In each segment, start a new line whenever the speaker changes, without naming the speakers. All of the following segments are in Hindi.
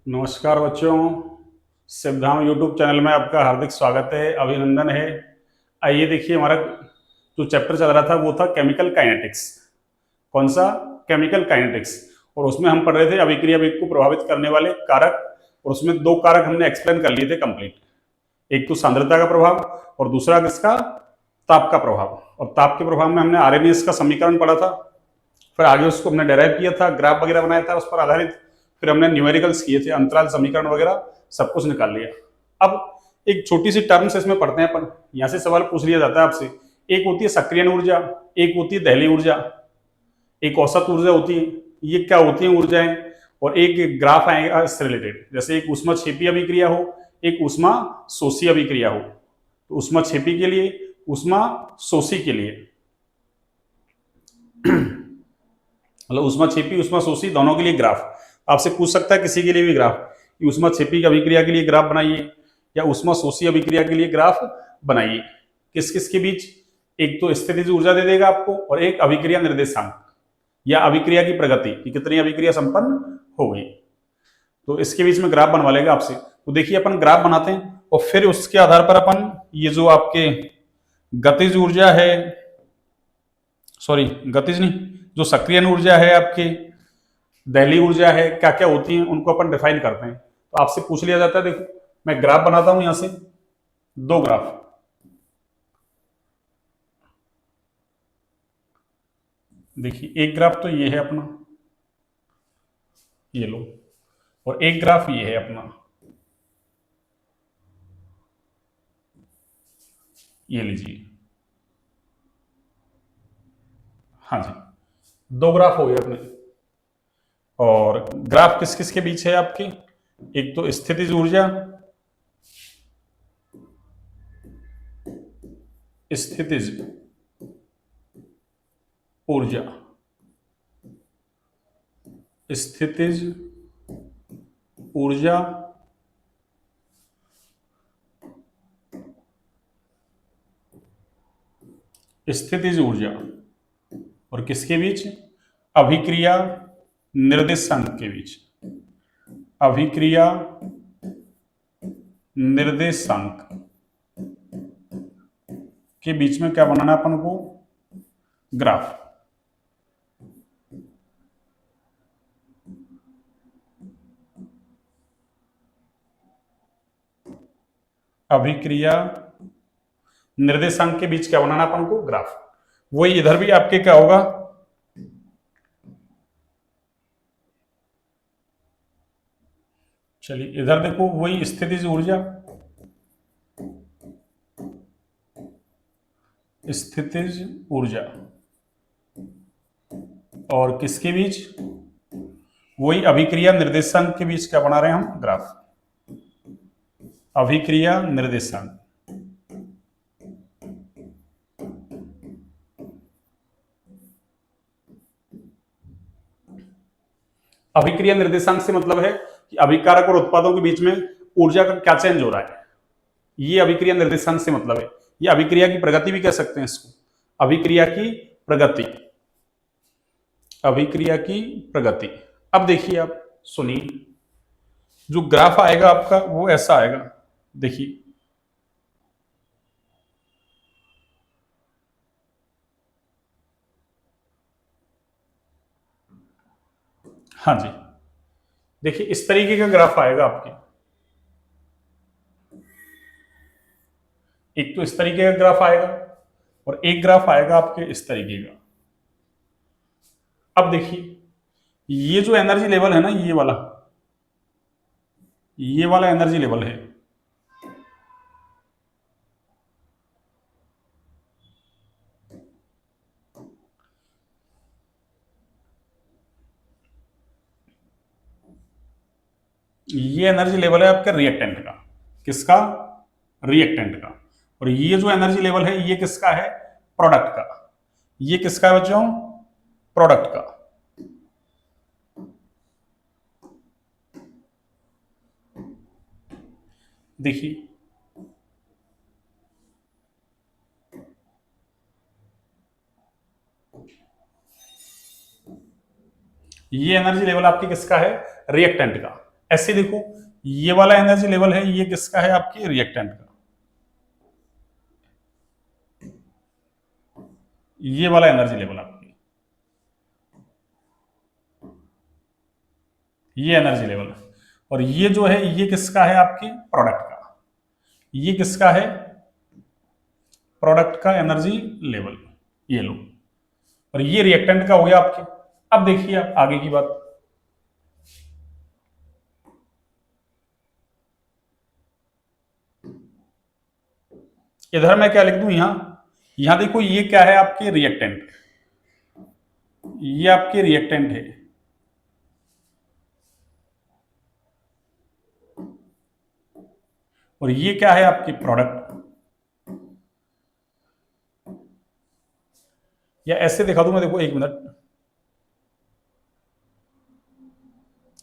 नमस्कार बच्चों। सिद्धांत यूट्यूब चैनल में आपका हार्दिक स्वागत है, अभिनंदन है। आइए देखिए, हमारा जो चैप्टर चल रहा था वो था केमिकल काइनेटिक्स। कौन सा? Chemical kinetics. और उसमें हम पढ़ रहे थे अभिक्रिया वेग को प्रभावित करने वाले कारक, और उसमें दो कारक हमने एक्सप्लेन कर लिए थे कंप्लीट। एक तो सांद्रता का प्रभाव और दूसरा किसका? ताप का प्रभाव। और ताप के प्रभाव में हमने आरएमएस का समीकरण पढ़ा था, फिर आगे उसको हमने डेराइव किया था, ग्राफ वगैरह बनाया था उस पर आधारित, फिर हमने न्यूमेरिकल्स किए थे, अंतराल समीकरण वगैरह सब कुछ निकाल लिया। अब एक छोटी सी टर्म्स इसमें पढ़ते हैं अपन, यहां से सवाल पूछ लिया जाता है आपसे। एक होती है सक्रियण ऊर्जा, एक होती है दहली ऊर्जा, एक औसत ऊर्जा होती है। ये क्या होती है ऊर्जाएं? और एक ग्राफ आएगा इससे रिलेटेड, जैसे एक ऊष्माक्षेपी अभिक्रिया हो, एक ऊष्मा शोषी अभिक्रिया हो। तो ऊष्माक्षेपी के लिए, ऊष्मा शोषी के लिए, मतलब ऊष्माक्षेपी ऊष्मा शोषी दोनों के लिए ग्राफ आपसे पूछ सकता है, किसी के लिए भी ग्राफ कि ऊष्माक्षेपी की अभिक्रिया के लिए ग्राफ बनाइए या ऊष्मा शोषी अभिक्रिया के लिए ग्राफ बनाइए। किस किस के बीच? एक तो स्थितिज ऊर्जा दे देगा आपको, और एक अभिक्रिया निर्देशांक या अभिक्रिया की प्रगति कि कितनी अभिक्रिया संपन्न हो गई। तो इसके बीच में ग्राफ बनवा लेगा आपसे। तो देखिए, अपन ग्राफ बनाते हैं और फिर उसके आधार पर अपन ये जो आपके गतिज ऊर्जा है, सॉरी गतिज नहीं, जो सक्रियण ऊर्जा है आपकी, दहली ऊर्जा है, क्या क्या होती है उनको अपन डिफाइन करते हैं। तो आपसे पूछ लिया जाता है, देखो मैं ग्राफ बनाता हूं यहां से, दो ग्राफ। देखिए, एक ग्राफ तो ये है अपना, ये लो, और एक ग्राफ ये है अपना, ये लीजिए। हाँ जी, दो ग्राफ हो गए अपने। और ग्राफ किस किस के बीच है आपके? एक तो स्थितिज ऊर्जा, स्थितिज ऊर्जा, स्थितिज ऊर्जा स्थितिज ऊर्जा, और किसके बीच? अभिक्रिया निर्देशांक के बीच। अभिक्रिया निर्देशांक के बीच में क्या बनाना है अपन को? ग्राफ। अभिक्रिया निर्देशांक के बीच क्या बनाना अपन को? ग्राफ। वही इधर भी आपके क्या होगा? चलिए इधर देखो, वही स्थितिज ऊर्जा, स्थितिज ऊर्जा, और किसके बीच? वही अभिक्रिया निर्देशांक के बीच क्या बना रहे हैं हम? ग्राफ। अभिक्रिया निर्देशांक। अभिक्रिया निर्देशांक से मतलब है कि अभिकारक और उत्पादों के बीच में ऊर्जा का क्या चेंज हो रहा है, ये अभिक्रिया निर्देशांक से मतलब है। ये अभिक्रिया की प्रगति भी कह सकते हैं इसको, अभिक्रिया की प्रगति, अभिक्रिया की प्रगति। अब देखिए, आप सुनिए, जो ग्राफ आएगा आपका वो ऐसा आएगा। देखिए, हाँ जी, देखिए इस तरीके का ग्राफ आएगा आपके। एक तो इस तरीके का ग्राफ आएगा, और एक ग्राफ आएगा आपके इस तरीके का। अब देखिए, ये जो एनर्जी लेवल है ना, ये वाला एनर्जी लेवल है, ये एनर्जी लेवल है आपके रिएक्टेंट का। किसका? रिएक्टेंट का। और ये जो एनर्जी लेवल है ये किसका है? प्रोडक्ट का। ये किसका है बच्चों? प्रोडक्ट का। देखिए, ये एनर्जी लेवल आपकी किसका है? रिएक्टेंट का। ऐसे देखो, ये वाला एनर्जी लेवल है, ये किसका है, आपके रिएक्टेंट का। ये वाला एनर्जी लेवल आपकी, ये एनर्जी लेवल, और ये जो है ये किसका है, आपके प्रोडक्ट का। ये किसका है, प्रोडक्ट का एनर्जी लेवल, ये लो। और ये रिएक्टेंट का हो गया आपके। अब देखिए आप आगे की बात, इधर मैं क्या लिख दूं, यहां देखो, ये क्या है, आपके रिएक्टेंट, ये आपके रिएक्टेंट है, और ये क्या है, आपके प्रोडक्ट। या ऐसे दिखा दूं मैं, देखो एक मिनट,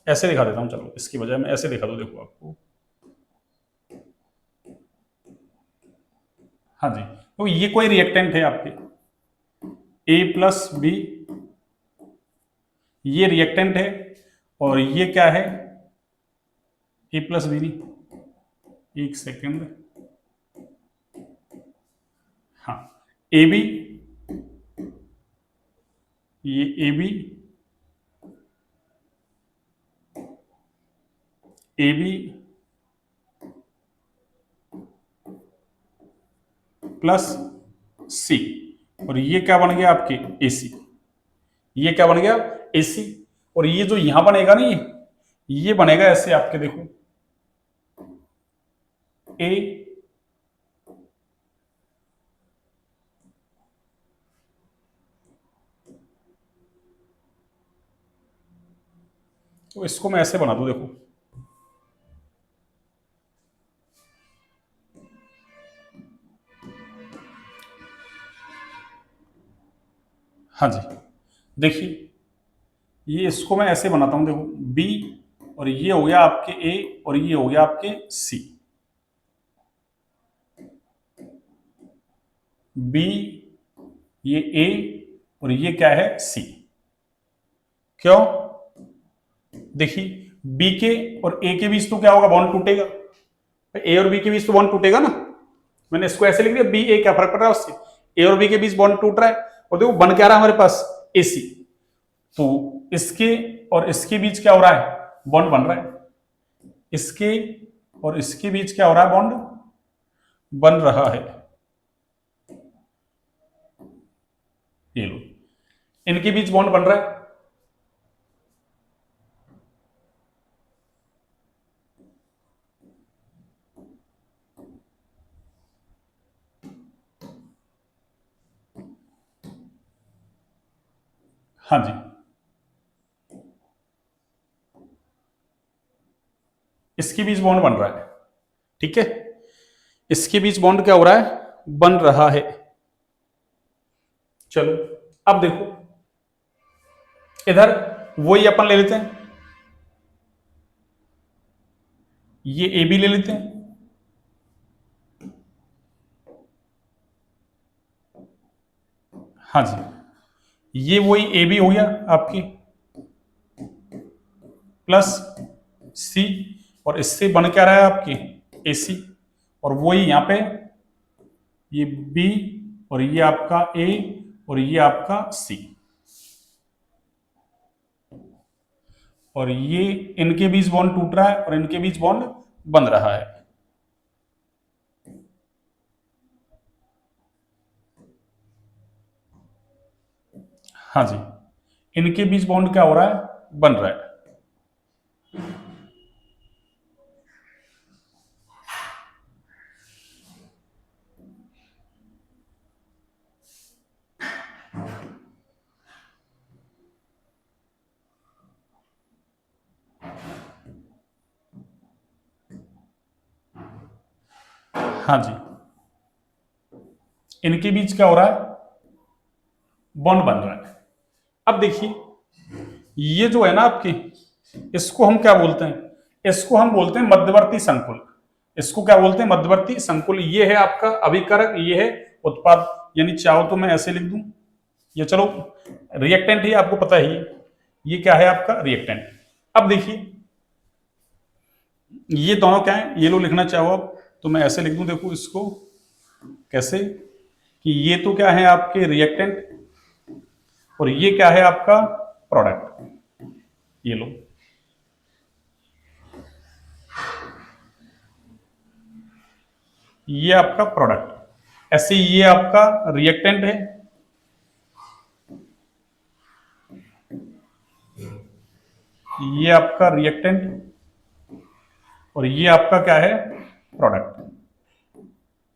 ऐसे दिखा देता हूं, चलो इसकी बजाय मैं ऐसे दिखा दूं, देखो आपको। हाँ जी, तो ये कोई रिएक्टेंट है आपके, ए प्लस बी, ये रिएक्टेंट है, और ये क्या है, ए प्लस बी नहीं, एक सेकेंड, हाँ, ए बी, ये A B, A B plus C, और ये क्या बन गया आपके, ए सी। ये क्या बन गया, ए सी। और ये जो यहां बनेगा ना, ये बनेगा ऐसे आपके, देखो ए, तो इसको मैं ऐसे बना दूं, देखो हाँ जी, देखिए ये इसको मैं ऐसे बनाता हूं, देखो बी, और ये हो गया आपके ए, और ये हो गया आपके सी। बी, ये ए, और ये क्या है, सी। क्यों, देखिए बी के और ए के बीच तो क्या होगा, बॉन्ड टूटेगा, ए और बी के बीच तो बॉन्ड टूटेगा ना। मैंने इसको ऐसे लिख दिया, बी ए, क्या फर्क पड़ रहा है उससे, ए और बी के बीच बॉन्ड टूट रहा है, और देखो बन क्या रहा है हमारे पास, एसी। तो इसके और इसके बीच क्या हो रहा है, बॉन्ड बन रहा है, इसके और इसके बीच क्या हो रहा है, बॉन्ड बन रहा है। ये लो, इनके बीच बॉन्ड बन रहा है। हाँ जी, इसके बीच बॉन्ड बन रहा है, ठीक है, इसके बीच बॉन्ड क्या हो रहा है, बन रहा है। चलो अब देखो, इधर वही अपन ले लेते हैं, ये ए बी ले लेते हैं, हाँ जी, ये वही ए बी हो गया आपकी, प्लस सी, और इससे बन क्या रहा है आपकी, ए सी, और वही यहां पे ये बी, और ये आपका ए, और ये आपका सी, और ये इनके बीच बॉन्ड टूट रहा है, और इनके बीच बॉन्ड बन रहा है। हाँ जी, इनके बीच बॉन्ड क्या हो रहा है, बन रहा है। हाँ जी, इनके बीच क्या हो रहा है, बॉन्ड बन रहा है। अब देखिए, ये जो है ना आपकी, इसको हम क्या बोलते हैं, इसको हम बोलते हैं मध्यवर्ती संकुल। इसको क्या बोलते हैं, मध्यवर्ती संकुल। ये है आपका अभिकारक, ये है उत्पाद। यानी चाहो तो मैं ऐसे लिख दूं, ये चलो रिएक्टेंट ही आपको पता ही है, ये क्या है आपका रिएक्टेंट। अब देखिए, ये दोनों क्या है, ये लो लिखना चाहो आप तो मैं ऐसे लिख दूं, देखो इसको कैसे, कि ये तो क्या है आपके रिएक्टेंट और ये क्या है आपका प्रोडक्ट। ये लो, ये आपका प्रोडक्ट, ऐसे ये आपका रिएक्टेंट है, ये आपका रिएक्टेंट और ये आपका क्या है प्रोडक्ट।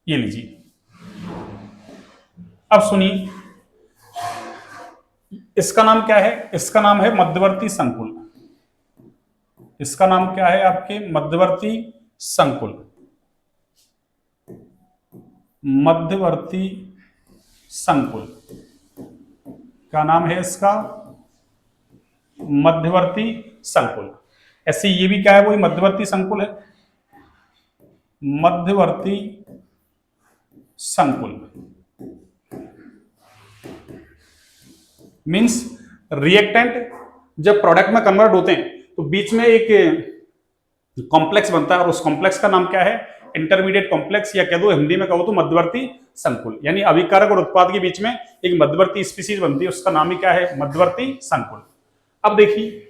ये लीजिए, अब सुनिए, इसका नाम क्या है, इसका नाम है मध्यवर्ती संकुल। इसका नाम क्या है आपके मध्यवर्ती संकुल। मध्यवर्ती संकुल का नाम है इसका मध्यवर्ती संकुल। ऐसे ये भी क्या है, वही मध्यवर्ती संकुल है, मध्यवर्ती संकुल। मींस रिएक्टेंट जब प्रोडक्ट में कन्वर्ट होते हैं तो बीच में एक कॉम्प्लेक्स बनता है और उस कॉम्प्लेक्स का नाम क्या है, इंटरमीडिएट कॉम्प्लेक्स, या कह दो हिंदी में कहो तो मध्यवर्ती संकुल। यानी अभिकारक और उत्पाद के बीच में एक मध्यवर्ती स्पीसीज बनती है, उसका नाम ही क्या है, मध्यवर्ती संकुल। अब देखिए,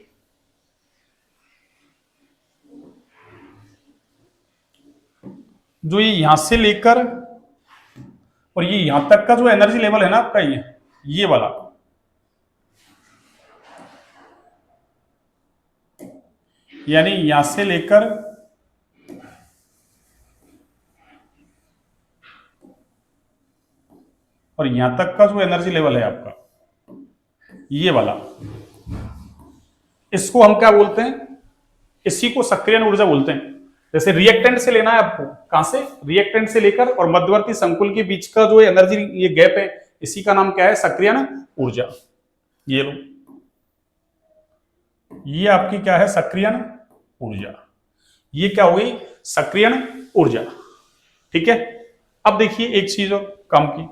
जो ये यहां से लेकर और ये यहां तक का जो एनर्जी लेवल है ना आपका, ये वाला, यानी यहां से लेकर और यहां तक का जो एनर्जी लेवल है आपका, ये वाला, इसको हम क्या बोलते हैं, इसी को सक्रियण ऊर्जा बोलते हैं। जैसे रिएक्टेंट से लेना है आपको, कहां से, रिएक्टेंट से लेकर और मध्यवर्ती संकुल के बीच का जो एनर्जी, ये गैप है, इसी का नाम क्या है, सक्रियण ऊर्जा। ये लो, ये आपकी क्या है, सक्रियण ऊर्जा। ये क्या हो गई, सक्रियण ऊर्जा। ठीक है। अब देखिए एक चीज और काम की,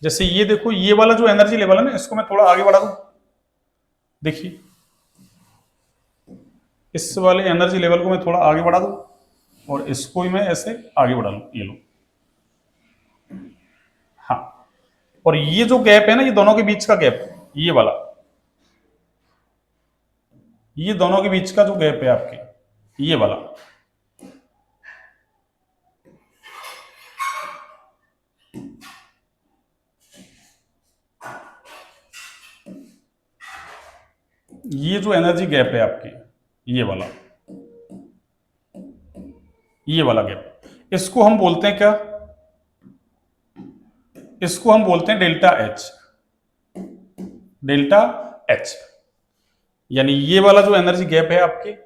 जैसे ये देखो, ये वाला जो एनर्जी लेवल है ना, इसको मैं थोड़ा आगे बढ़ा दूं। देखिए, इस वाले एनर्जी लेवल को मैं थोड़ा आगे बढ़ा दूं और इसको ही मैं ऐसे आगे बढ़ा लूं। ये लो, हाँ, और ये जो गैप है ना, ये दोनों के बीच का गैप, ये वाला, ये दोनों के बीच का जो गैप है आपके, ये वाला, ये जो एनर्जी गैप है आपकी, ये वाला गैप, इसको हम बोलते हैं क्या, इसको हम बोलते हैं डेल्टा एच। डेल्टा एच, यानी ये वाला जो एनर्जी गैप है आपके,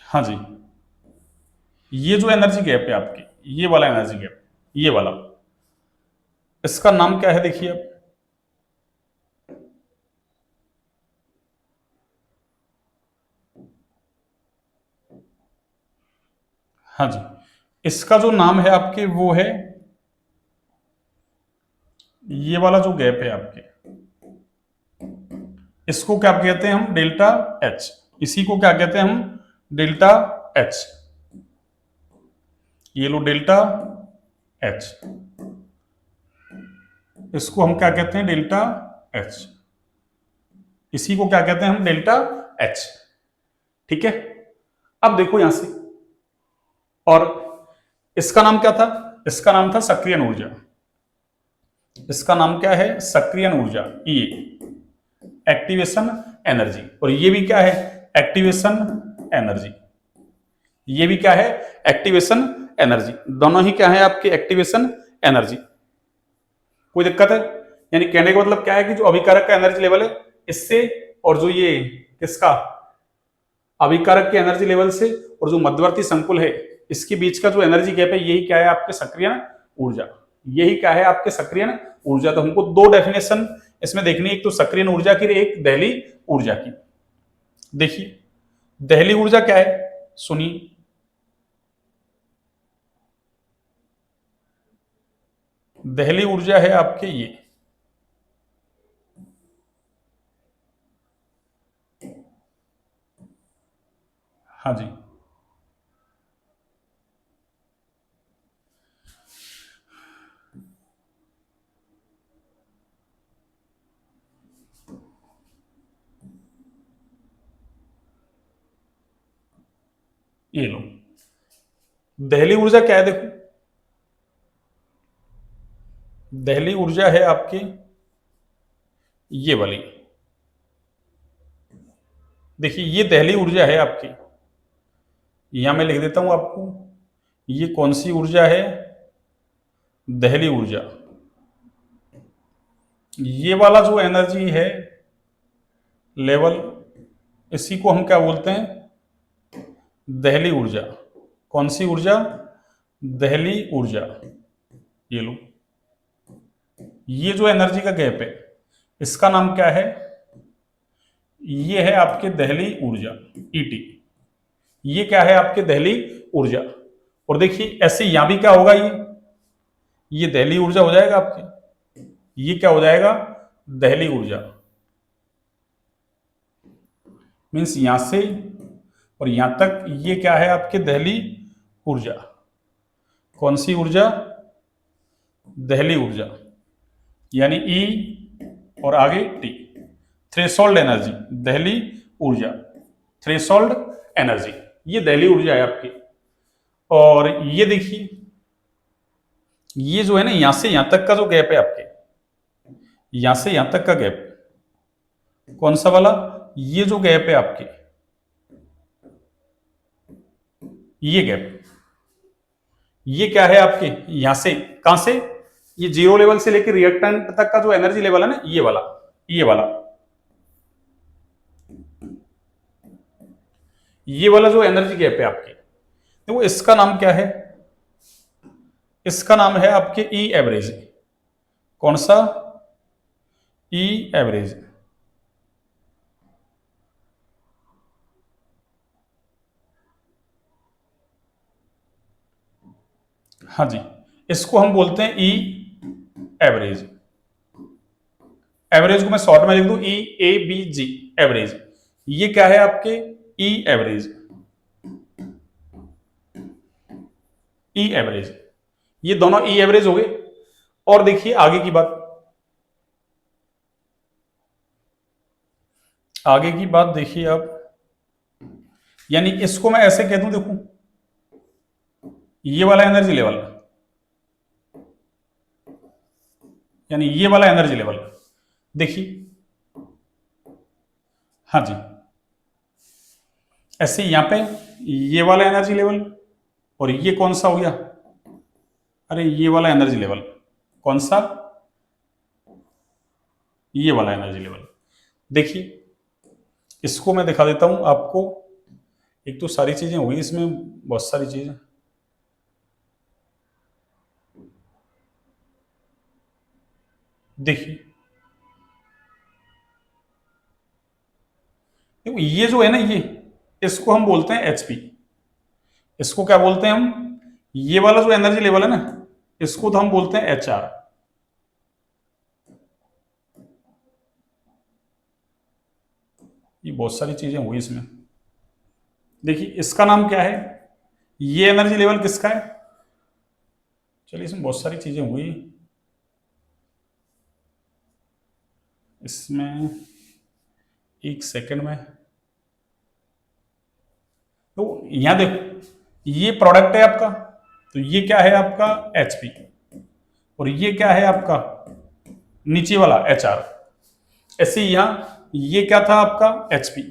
हाँ जी, ये जो एनर्जी गैप है आपकी, ये वाला एनर्जी गैप, ये वाला, इसका नाम क्या है, देखिए आप, हाँ जी, इसका जो नाम है आपके वो है, ये वाला जो गैप है आपके, इसको क्या कहते हैं हम, डेल्टा एच। इसी को क्या कहते हैं हम, डेल्टा एच। ये लो डेल्टा एच, इसको हम क्या कहते हैं, डेल्टा एच। इसी को क्या कहते हैं हम, डेल्टा एच। ठीक है। अब देखो यहां से, और इसका नाम क्या था, इसका नाम था सक्रियण ऊर्जा। इसका नाम क्या है, सक्रियण ऊर्जा, ये एक्टिवेशन एनर्जी। और ये भी क्या है, एक्टिवेशन एनर्जी। ये भी क्या है, एक्टिवेशन एनर्जी। दोनों ही क्या है आपके, एक्टिवेशन एनर्जी। कोई दिक्कत है, यानी कहने का मतलब क्या है कि जो अभिकारक का एनर्जी लेवल है इससे, और जो ये किसका, अभिकारक के एनर्जी लेवल से और जो मध्यवर्ती संकुल है इसके बीच का जो एनर्जी गैप है, यही क्या है आपके सक्रियण ऊर्जा। यही क्या है आपके सक्रियण ऊर्जा। तो हमको दो डेफिनेशन इसमें देखनी एक तो सक्रियण ऊर्जा की, एक दहली ऊर्जा की। देखिए दहली ऊर्जा क्या है, सुनिए। दहली ऊर्जा है आपके हाँ जी, ये लो। दहली ऊर्जा क्या है, देखो दहली ऊर्जा है आपकी ये वाली। देखिए ये दहली ऊर्जा है आपकी, यहां मैं लिख देता हूं आपको, ये कौन सी ऊर्जा है, दहली ऊर्जा। ये वाला जो एनर्जी है लेवल, इसी को हम क्या बोलते हैं, दहली ऊर्जा। कौन सी ऊर्जा, दहली ऊर्जा। ये लो, ये जो एनर्जी का गैप है इसका नाम क्या है, ये है आपके दहली ऊर्जा, ईटी। ये क्या है आपके दहली ऊर्जा। और देखिए ऐसे यहां भी क्या होगा, ये दहली ऊर्जा हो जाएगा आपके, ये क्या हो जाएगा, दहली ऊर्जा। मीन्स यहां से और यहां तक ये क्या है आपके दहली ऊर्जा। कौन सी ऊर्जा, दहली ऊर्जा, यानी ई और आगे टी, थ्रेशोल्ड एनर्जी, दहली ऊर्जा, थ्रेशोल्ड एनर्जी, ये दहली ऊर्जा है आपकी। और ये देखिए ये जो है ना, यहां से यहां तक का जो गैप है आपके, यहां से यहां तक का गैप, कौन सा वाला, ये जो गैप है आपके, ये गैप, ये क्या है आपके, यहां से कहां से, ये जीरो लेवल से लेकर रिएक्टेंट तक का जो एनर्जी लेवल है ना, ये वाला, ये वाला, ये वाला जो एनर्जी गैप है आपके, तो इसका नाम क्या है, इसका नाम है आपके ई एवरेज। कौन सा, ई एवरेज। हाँ जी, इसको हम बोलते हैं ई एवरेज। एवरेज को मैं शॉर्ट में लिख दूं ई ए बी जी, एवरेज। ये क्या है आपके, ई एवरेज, ई एवरेज, ये दोनों ई एवरेज हो गए। और देखिए आगे की बात, आगे की बात देखिए आप, यानी इसको मैं ऐसे कह दूं, देखो ये वाला एनर्जी लेवल, यानी ये वाला एनर्जी लेवल, देखिए हाँ जी, ऐसे यहां पे ये वाला एनर्जी लेवल, और ये कौन सा हो गया, अरे ये वाला एनर्जी लेवल, कौन सा, ये वाला एनर्जी लेवल। देखिए इसको मैं दिखा देता हूं आपको, एक तो सारी चीजें हुई इसमें, बहुत सारी चीजें, देखिए देखो ये जो है ना, ये इसको हम बोलते हैं एचपी। इसको क्या बोलते हैं हम, ये वाला जो एनर्जी लेवल है ना, इसको तो हम बोलते हैं एच आर। ये बहुत सारी चीजें हुई इसमें। देखिए इसका नाम क्या है, ये एनर्जी लेवल किसका है, चलिए इसमें बहुत सारी चीजें हुई इसमें, एक सेकंड में। तो यहां देखो ये प्रोडक्ट है आपका, तो ये क्या है आपका एचपी, और ये क्या है आपका नीचे वाला एच आर। ऐसे यहां ये क्या था आपका एचपी,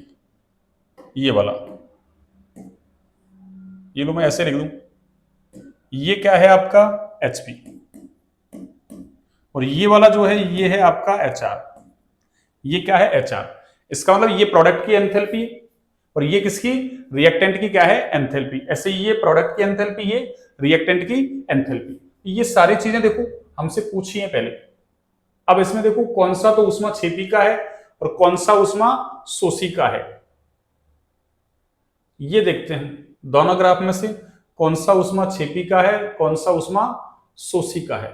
ये वाला, ये लो मैं ऐसे लिख दूं, ये क्या है आपका एचपी, और ये वाला जो है ये है आपका एच आर। ये क्या है एच आर, इसका मतलब ये प्रोडक्ट की एंथैल्पी, और ये किसकी, रिएक्टेंट की क्या है एंथैल्पी। ऐसे ये प्रोडक्ट की एंथैल्पी, ये रिएक्टेंट की एंथैल्पी। ये सारी चीजें देखो हमसे पूछी हैं पहले, अब इसमें देखो कौन सा तो ऊष्मा छेपी का है और कौन सा ऊष्मा शोषी का है, ये देखते हैं दोनों ग्राफ में से कौन सा ऊष्मा छेपी का है, कौन सा ऊष्मा शोषी का है,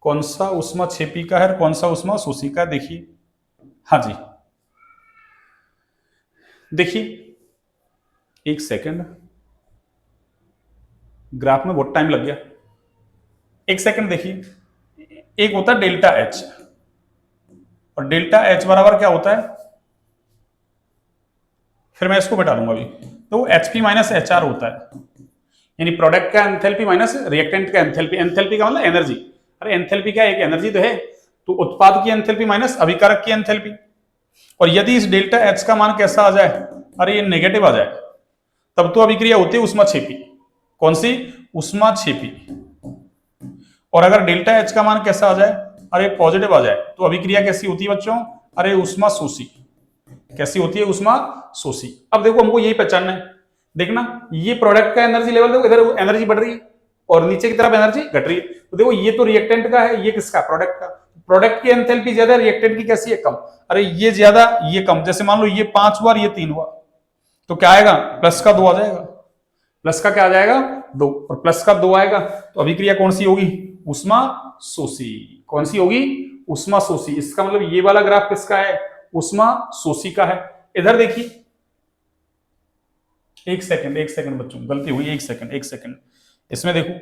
कौन सा ऊष्मा छेपी का है, कौन सा ऊष्मा शोषी का है। देखिए, हाँ जी, देखिए एक सेकंड, ग्राफ में बहुत टाइम लग गया, एक सेकंड देखिए। एक होता है डेल्टा एच, और डेल्टा एच बराबर क्या होता है, फिर मैं इसको बैठा दूंगा अभी, तो एचपी माइनस एच आर होता है, यानी प्रोडक्ट का एंथैल्पी माइनस रिएक्टेंट का एंथैल्पी। एंथैल्पी का मतलब एनर्जी, अरे एंथैल्पी क्या एक एनर्जी तो है, तो उत्पाद की एंथैल्पी माइनस अभिकारक की एंथैल्पी। और यदि इस डेल्टा एच का मान कैसा आ जाए, अरे ये नेगेटिव आ जाए, तब तो अभिक्रिया होती है ऊष्माक्षेपी। कौन सी? ऊष्माक्षेपी। और अगर डेल्टा एच का मान कैसा आ जाए, अरे पॉजिटिव आ जाए, तो अभिक्रिया कैसी होती है बच्चों, अरे ऊष्माशोषी। कैसी होती है? ऊष्माशोषी। अब देखो हमको यही पहचानना है, देखना ये प्रोडक्ट का एनर्जी लेवल देखो, इधर एनर्जी बढ़ रही है और नीचे की तरफ एनर्जी घट रही है। तो देखो ये तो रिएक्टेंट का है, ये किसका? प्रोडक्ट का। प्रोडक्ट की एंथैल्पी ज्यादा, रिएक्टेंट की कैसी है? कम। अरे ये ज्यादा ये कम, जैसे मान लो ये 5 हुआ ये 3 हुआ, तो क्या आएगा? प्लस का 2 आ जाएगा। प्लस का क्या आ जाएगा? 2, और प्लस का 2 आएगा, तो अभिक्रिया कौन सी होगी? ऊष्माशोषी। कौन सी होगी? ऊष्माशोषी। इसका मतलब ये वाला ग्राफ किसका है? ऊष्माशोषी का है। इधर देखिए, एक सेकंड बच्चों, गलती हुई, एक सेकंड। इसमें देखो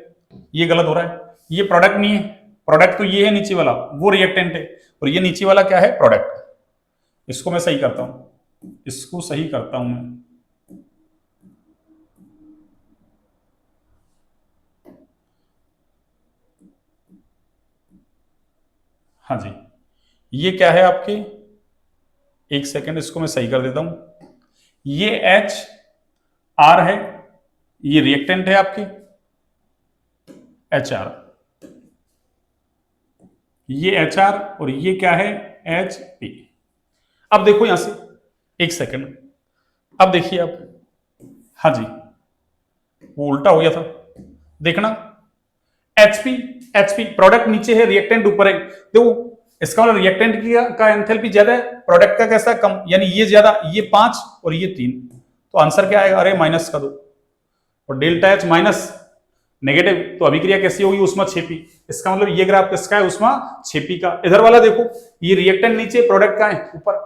ये गलत हो रहा है, ये प्रोडक्ट नहीं है, प्रोडक्ट तो ये है नीचे वाला, वो रिएक्टेंट है, और ये नीचे वाला क्या है? प्रोडक्ट। इसको मैं सही करता हूं, इसको सही करता हूं मैं। हाँ जी, ये क्या है आपके? एक सेकंड, इसको मैं सही कर देता हूं। ये एच आर है, ये रिएक्टेंट है आपके एच आर, ये एच आर, और ये क्या है? H P. अब देखो यहां से, एक सेकंड, अब देखिए आप, हाँ जी वो उल्टा हो गया था, देखना एचपी, एचपी प्रोडक्ट नीचे है, रिएक्टेंट ऊपर है। देखो इसका मतलब रिएक्टेंट की का एंथैल्पी ज्यादा है, प्रोडक्ट का कैसा? कम, यानी ये ज्यादा, ये 5 और ये 3, तो आंसर क्या आएगा? अरे माइनस का 2, और डेल्टा एच माइनस नेगेटिव, तो अभिक्रिया कैसी होगी? ऊष्माक्षेपी। इसका मतलब ये ग्राफ किसका है? ऊष्माक्षेपी का। इधर वाला देखो, ये रिएक्टेंट नीचे, प्रोडक्ट का है ऊपर,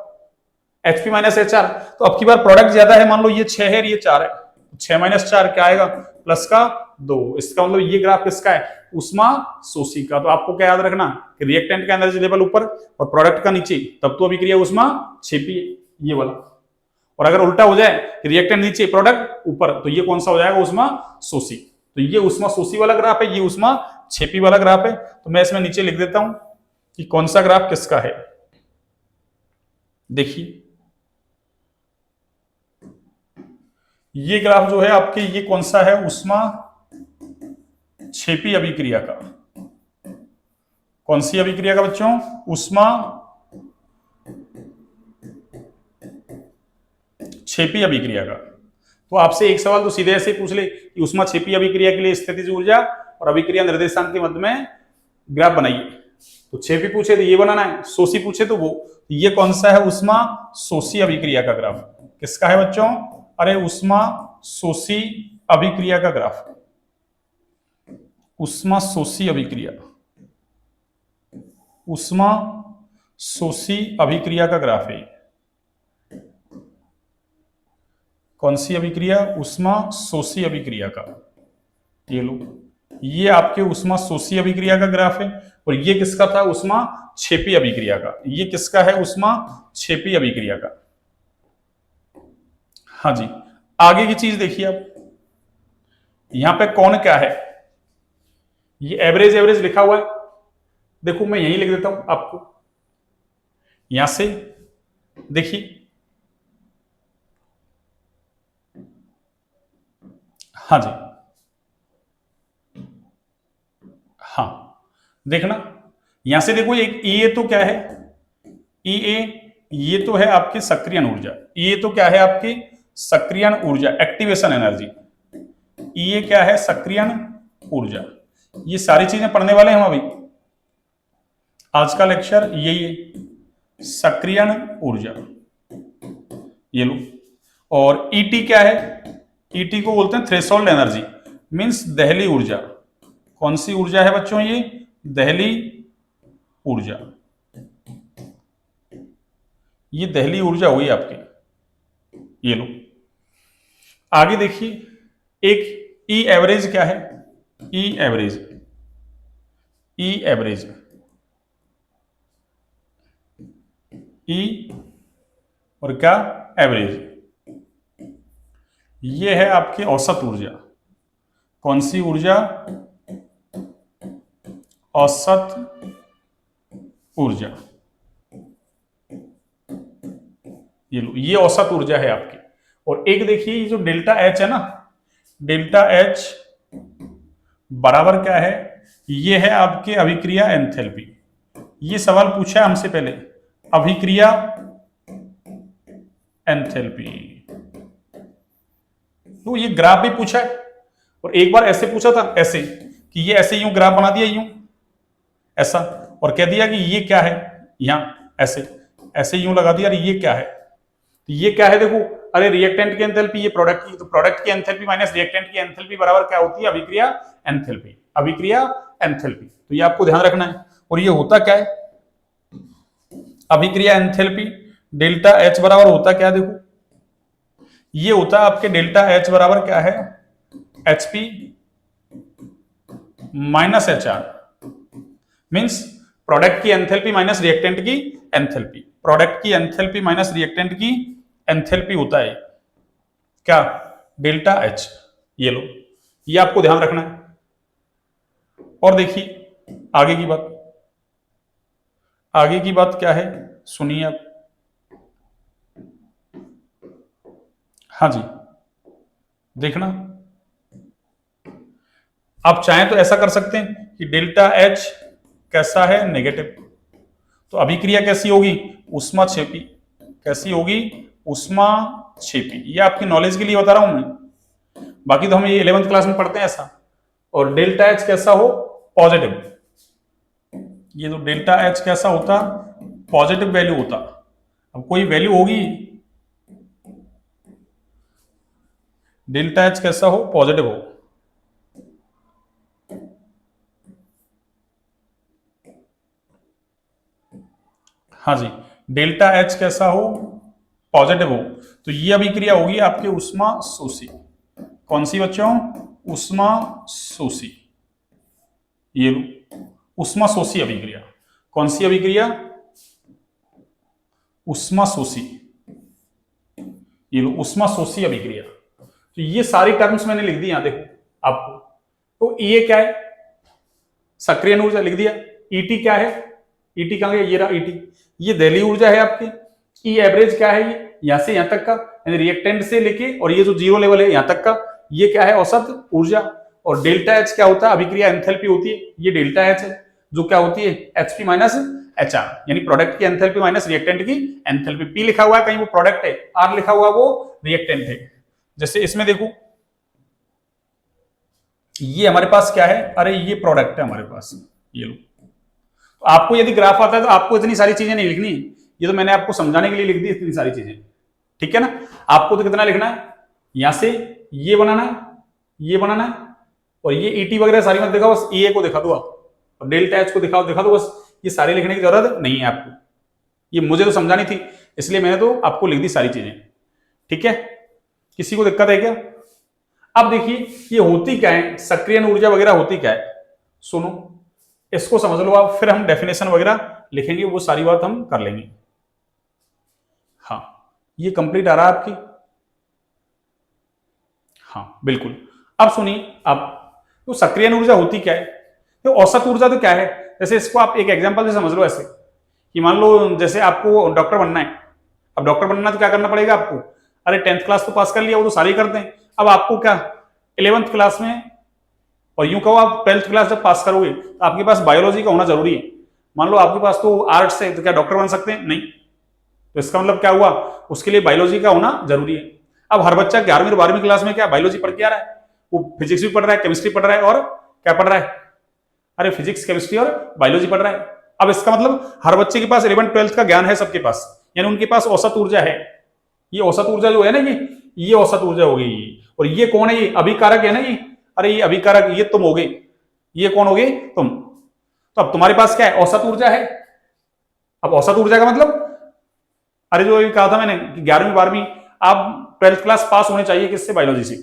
एचपी माइनस एच आर, तो अब की बार प्रोडक्ट ज्यादा है, मान लो ये 6 है ये 4 है, 6 माइनस 4 क्या आएगा? प्लस का 2। इसका मतलब ये ग्राफ किसका है? ऊष्माशोषी का। तो आपको क्या याद रखना कि रिएक्टेंट का एनर्जी लेवल ऊपर और प्रोडक्ट का नीचे, तब तो अभिक्रिया ऊष्माक्षेपी, ये वाला। और अगर उल्टा हो जाए कि रिएक्टेंट नीचे प्रोडक्ट ऊपर, तो ये कौन सा हो जाएगा? ऊष्माशोषी। तो ये ऊष्माशोषी वाला ग्राफ है, ये ऊष्माक्षेपी वाला ग्राफ है। तो मैं इसमें नीचे लिख देता हूं कि कौन सा ग्राफ किसका है। देखिए ये ग्राफ जो है आपके, ये कौन सा है? ऊष्माक्षेपी अभिक्रिया का। कौन सी अभिक्रिया का बच्चों? ऊष्माक्षेपी अभिक्रिया का। तो आपसे एक सवाल तो सीधे ऐसे पूछ ले कि ऊष्माक्षेपी अभिक्रिया के लिए स्थितिज ऊर्जा और अभिक्रिया निर्देशांक के मध्य में ग्राफ बनाइए। तो क्षेपी पूछे तो ये बनाना है, शोषी पूछे तो वो। ये कौन सा है? ऊष्माशोषी अभिक्रिया का ग्राफ। किसका है बच्चों? अरे ऊष्माशोषी अभिक्रिया का ग्राफ। ऊष्माशोषी अभिक्रिया, ऊष्माशोषी अभिक्रिया का ग्राफ है। कौन सी अभिक्रिया? ऊष्माशोषी अभिक्रिया का। ये लो, ये आपके ऊष्माशोषी अभिक्रिया का ग्राफ है, और ये किसका था? ऊष्माक्षेपी अभिक्रिया का। ये किसका है? ऊष्माक्षेपी अभिक्रिया का। हाँ जी, आगे की चीज देखिए आप, यहां पे कौन क्या है? ये एवरेज एवरेज लिखा हुआ है, देखो मैं यही लिख देता हूं आपको, यहां से देखिए, हाँ जी, हाँ देखना, यहां से देखो एक ये तो क्या है? ये तो है आपकी सक्रियण ऊर्जा। ये तो क्या है आपकी? सक्रियण ऊर्जा, एक्टिवेशन एनर्जी। ये क्या है? सक्रियण ऊर्जा। ये सारी चीजें पढ़ने वाले हैं हम अभी। आज का लेक्चर यही है, सक्रियण ऊर्जा, ये लो। और ईटी क्या है? ईटी को बोलते हैं थ्रेशोल्ड एनर्जी, मींस दहली ऊर्जा। कौन सी ऊर्जा है बच्चों? ये दहली ऊर्जा, ये दहली ऊर्जा हुई आपकी, ये लो। आगे देखिए, एक ई एवरेज क्या है? ई एवरेज, ई एवरेज, ई और क्या? एवरेज। ये है आपकी औसत ऊर्जा। कौन सी ऊर्जा? औसत ऊर्जा, ये लो, ये औसत ऊर्जा है आपकी। और एक देखिए, ये जो डेल्टा एच है ना, डेल्टा एच बराबर क्या है? ये है आपके अभिक्रिया एंथैल्पी। ये सवाल पूछा है हमसे पहले, अभिक्रिया एंथैल्पी। तो ये ग्राफ भी पूछा है, और एक बार ऐसे पूछा था, ऐसे कि ये ऐसे यूं ग्राफ बना दिया, यूं ऐसा, और कह दिया कि ये क्या है, यहां ऐसे ऐसे यूं लगा दिया, ये क्या है? तो ये क्या है देखो, अरे रिएक्टेंट की एंथैल्पी, ये प्रोडक्ट की, तो प्रोडक्ट की एंथैल्पी माइनस रिएक्टेंट की एंथैल्पी बराबर क्या होती है? अभिक्रिया एंथैल्पी, अभिक्रिया एंथैल्पी। तो ये आपको ध्यान रखना है। और ये होता क्या है? अभिक्रिया एंथैल्पी डेल्टा एच बराबर होता क्या? देखो, ये होता है आपके डेल्टा एच बराबर क्या है? HP minus H R, means product की एंथैल्पी माइनस रिएक्टेंट की एंथैल्पी, प्रोडक्ट की एंथैल्पी माइनस रिएक्टेंट की एंथैल्पी होता है क्या? Delta H. ये लो, ये आपको ध्यान रखना है। और देखिए आगे की बात, आगे की बात क्या है, सुनिए आप। हाँ जी, देखना, आप चाहें तो ऐसा कर सकते हैं कि डेल्टा एच कैसा है? नेगेटिव। तो अभिक्रिया कैसी होगी? ऊष्मा क्षेपी। कैसी होगी? ऊष्मा क्षेपी। ये आपकी नॉलेज के लिए बता रहा हूं मैं, बाकी तो हम ये 11th क्लास में पढ़ते हैं ऐसा। और डेल्टा एच कैसा हो? पॉजिटिव। ये जो डेल्टा एच कैसा होता? पॉजिटिव वैल्यू होता। अब कोई वैल्यू होगी, डेल्टा एच कैसा हो? पॉजिटिव हो। हाँ जी, डेल्टा एच कैसा हो? पॉजिटिव हो। तो ये अभिक्रिया होगी आपके ऊष्मा शोषी। कौन सी बच्चों? ऊष्मा शोषी। ये ऊष्मा शोषी अभिक्रिया। कौन सी अभिक्रिया? ऊष्मा शोषी। ये लो, ऊष्मा शोषी अभिक्रिया। तो ये सारी टर्म्स मैंने लिख दी यहां, देखो आपको। तो ये क्या है? सक्रिय ऊर्जा लिख दिया। ईटी क्या है? ईटी कहां गया? ये रहा ईटी। ये दहली ऊर्जा है आपकी। ई एवरेज क्या है? ये यहां से यहां तक का, यानी रिएक्टेंट से लेके, और ये जो जीरो लेवल है यहां तक का, ये क्या है? औसत ऊर्जा। और डेल्टा एच क्या होता है? अभिक्रिया एंथैल्पी होती है। ये डेल्टा एच है, जो क्या होती है? एचपी माइनस एच आर, यानी प्रोडक्ट की एंथैल्पी माइनस रिएक्टेंट की एंथैल्पी। पी लिखा हुआ है कहीं, वो प्रोडक्ट है, आर लिखा हुआ वो रिएक्टेंट है। जैसे इसमें देखो, ये हमारे पास क्या है? अरे ये प्रोडक्ट है हमारे पास, ये लो। तो आपको यदि ग्राफ आता है तो आपको इतनी सारी चीजें नहीं लिखनी, ये तो मैंने आपको समझाने के लिए लिख दी इतनी सारी चीजें, ठीक है ना। आपको तो कितना लिखना है? यहां से ये बनाना है, ये बनाना है, और ये ईटी वगैरह सारी मत दिखाओ, बस ई को दिखा दो आप, और डेल्टा एच को दिखा दो बस। ये सारे लिखने की जरूरत नहीं है आपको, ये मुझे तो समझानी थी, इसलिए मैंने तो आपको लिख दी सारी चीजें, ठीक है। किसी को दिक्कत है क्या? अब देखिए ये होती क्या है, सक्रियण ऊर्जा वगैरह होती क्या है, सुनो इसको समझ लो आप, फिर हम डेफिनेशन वगैरह लिखेंगे, वो सारी बात हम कर लेंगे। हाँ, ये कंप्लीट आ रहा है आपकी? हाँ बिल्कुल। अब सुनिए आप, तो सक्रियण ऊर्जा होती क्या है? तो औसत ऊर्जा तो क्या है? जैसे इसको आप एक एग्जांपल से समझ लो, ऐसे कि मान लो जैसे आपको डॉक्टर बनना है। अब डॉक्टर बनना तो क्या करना पड़ेगा आपको? अरे 10th क्लास तो पास कर लिया, वो तो सारे करते हैं। अब आपको क्या 11th क्लास में, और यूं कहो आप 12th क्लास जब पास करोगे तो आपके पास बायोलॉजी का होना जरूरी है। मान लो आपके पास तो आर्ट्स है, तो क्या डॉक्टर बन सकते हैं? नहीं। तो इसका मतलब क्या हुआ? उसके लिए बायोलॉजी का होना जरूरी है। अब हर बच्चा 11वीं और 12वीं क्लास में क्या बायोलॉजी पढ़ के आ रहा है? वो फिजिक्स भी पढ़ रहा है, केमिस्ट्री पढ़ रहा है, और क्या पढ़ रहा है? अरे फिजिक्स, केमिस्ट्री और बायोलॉजी पढ़ रहा है। अब इसका मतलब हर बच्चे के पास 11 12 का ज्ञान है सबके पास, यानी उनके पास औसत ऊर्जा है। ये औसत ऊर्जा जो है ना, ये औसत ऊर्जा हो गई। और ये कौन है? ये अभिकारक है ना ये। अरे ये अभिकारक, ये तुम हो गए। ये कौन हो गए? तुम। तो अब तुम्हारे पास क्या है? औसत ऊर्जा है। अब औसत ऊर्जा का मतलब, अरे जो ये कहा था मैंने कि 11वीं 12वीं आप 12th क्लास पास होने चाहिए किससे? बायोलॉजी से।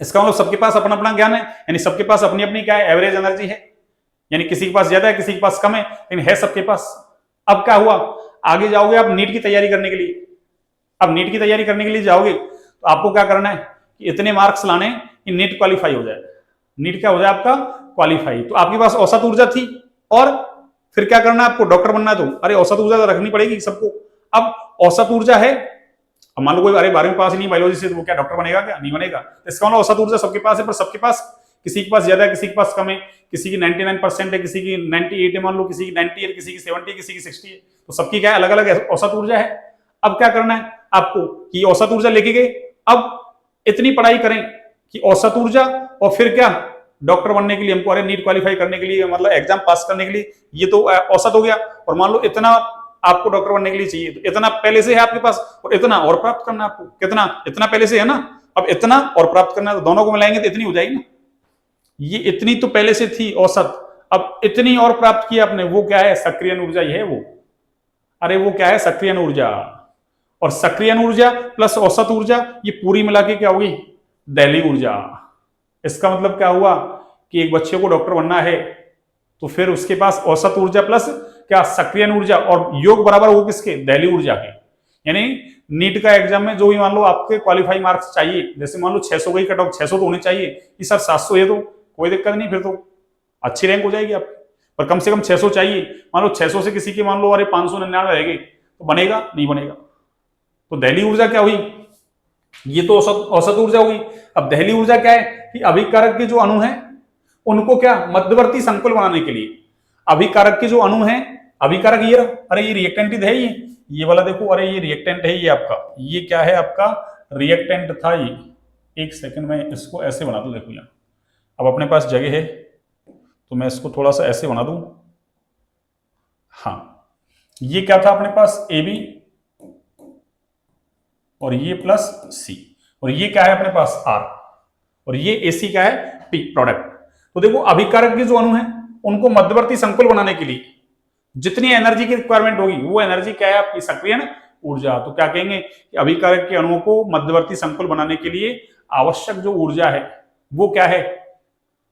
इसका मतलब सबके पास अपना अपना ज्ञान है, यानी सबके पास अपनी अपनी क्या है? एवरेज एनर्जी है। यानी किसी के पास ज्यादा है, किसी के पास कम है, लेकिन है सबके पास। अब क्या हुआ? आगे जाओगे आप नीट की तैयारी करने के लिए। अब नीट की तैयारी करने के लिए जाओगे तो आपको क्या करना है कि इतने मार्क्स लाने कि नीट क्वालिफाई हो जाए। नीट क्या हो जाए आपका? क्वालिफाई। तो आपके पास औसत ऊर्जा थी, और फिर क्या करना है आपको? डॉक्टर बनना है। तो अरे औसत ऊर्जा तो रखनी पड़ेगी सबको। अब औसत ऊर्जा है, अब मान लो कोई अरे 12वीं पास ही नहीं बायोलॉजी से, तो वो क्या डॉक्टर बनेगा? क्या नहीं बनेगा। तो इसका मतलब औसत ऊर्जा सबके पास है, पर सबके पास किसी के पास ज्यादा है, किसी के पास कम है। किसी की 99% है, किसी की 98 है, मान लो किसी की 90 है, किसी की 70 है, किसी की 60 है। तो सबकी क्या है? अलग अलग औसत ऊर्जा है। अब क्या करना है आपको कि औसत ऊर्जा लेके गए, अब इतनी पढ़ाई करें कि औसत ऊर्जा, और फिर क्या? डॉक्टर बनने के लिए हमको, अरे नीट क्वालिफाई करने के लिए, मतलब एग्जाम पास करने के लिए, ये तो औसत हो गया। और मान लो इतना आपको डॉक्टर बनने के लिए चाहिए, तो इतना पहले से है आपके पास, और इतना और प्राप्त करना आपको। कितना? इतना पहले से है ना, अब इतना और प्राप्त करना है, तो दोनों को मिलाएंगे तो इतनी हो जाएगी ना। ये इतनी तो पहले से थी औसत, अब इतनी और प्राप्त की आपने। वो क्या है? सक्रियण ऊर्जा ही है वो। अरे वो क्या है? सक्रियण ऊर्जा। और सक्रियण ऊर्जा प्लस औसत ऊर्जा, ये पूरी मिला के क्या होगी? दैलीय ऊर्जा। इसका मतलब क्या हुआ कि एक बच्चे को डॉक्टर बनना है, तो फिर उसके पास औसत ऊर्जा प्लस क्या? सक्रियण ऊर्जा, और योग बराबर हो किसके? दैलीय ऊर्जा के। यानी नीट का एग्जाम में जो भी मान लो आपके क्वालिफाई मार्क्स चाहिए, जैसे मान लो 600 गई कट ऑफ, 600 तो होने चाहिए, कि सर 700 है तो कोई दिक्कत नहीं, फिर तो अच्छी रैंक हो जाएगी आपकी। पर कम से कम 600 चाहिए। मान लो 600 से किसी के मान लो अरे 599 रह गए, तो बनेगा? नहीं बनेगा। तो दैलीय ऊर्जा क्या हुई? ये तो औसत औसत ऊर्जा हुई। अब दैलीय ऊर्जा क्या है कि अभिकारक के जो अणु हैं उनको क्या? मध्यवर्ती संकुल बनाने के लिए। अभिकारक के जो अणु हैं, अभिकारक ये रहा, अरे ये रिएक्टेंट है, ये वाला देखो, अरे ये रिएक्टेंट है, ये आपका, ये क्या है आपका? रिएक्टेंट था ये। एक सेकंड में इसको ऐसे बना दूं, देखो यहाँ अब अपने पास जगह है, तो मैं इसको थोड़ा सा ऐसे बना दूं। हाँ, ये क्या था अपने पास? ए बी, और ये प्लस सी, और ये क्या है अपने पास? आर, और ये एसी क्या है? P, product. तो देखो अभिकारक के जो अणु हैं उनको मध्यवर्ती संकुल बनाने के लिए जितनी एनर्जी की रिक्वायरमेंट होगी, वो एनर्जी क्या है आपकी? सक्रियण ऊर्जा। तो क्या कहेंगे कि अभिकारक के अणुओं को मध्यवर्ती संकुल बनाने के लिए आवश्यक जो ऊर्जा है वो क्या है?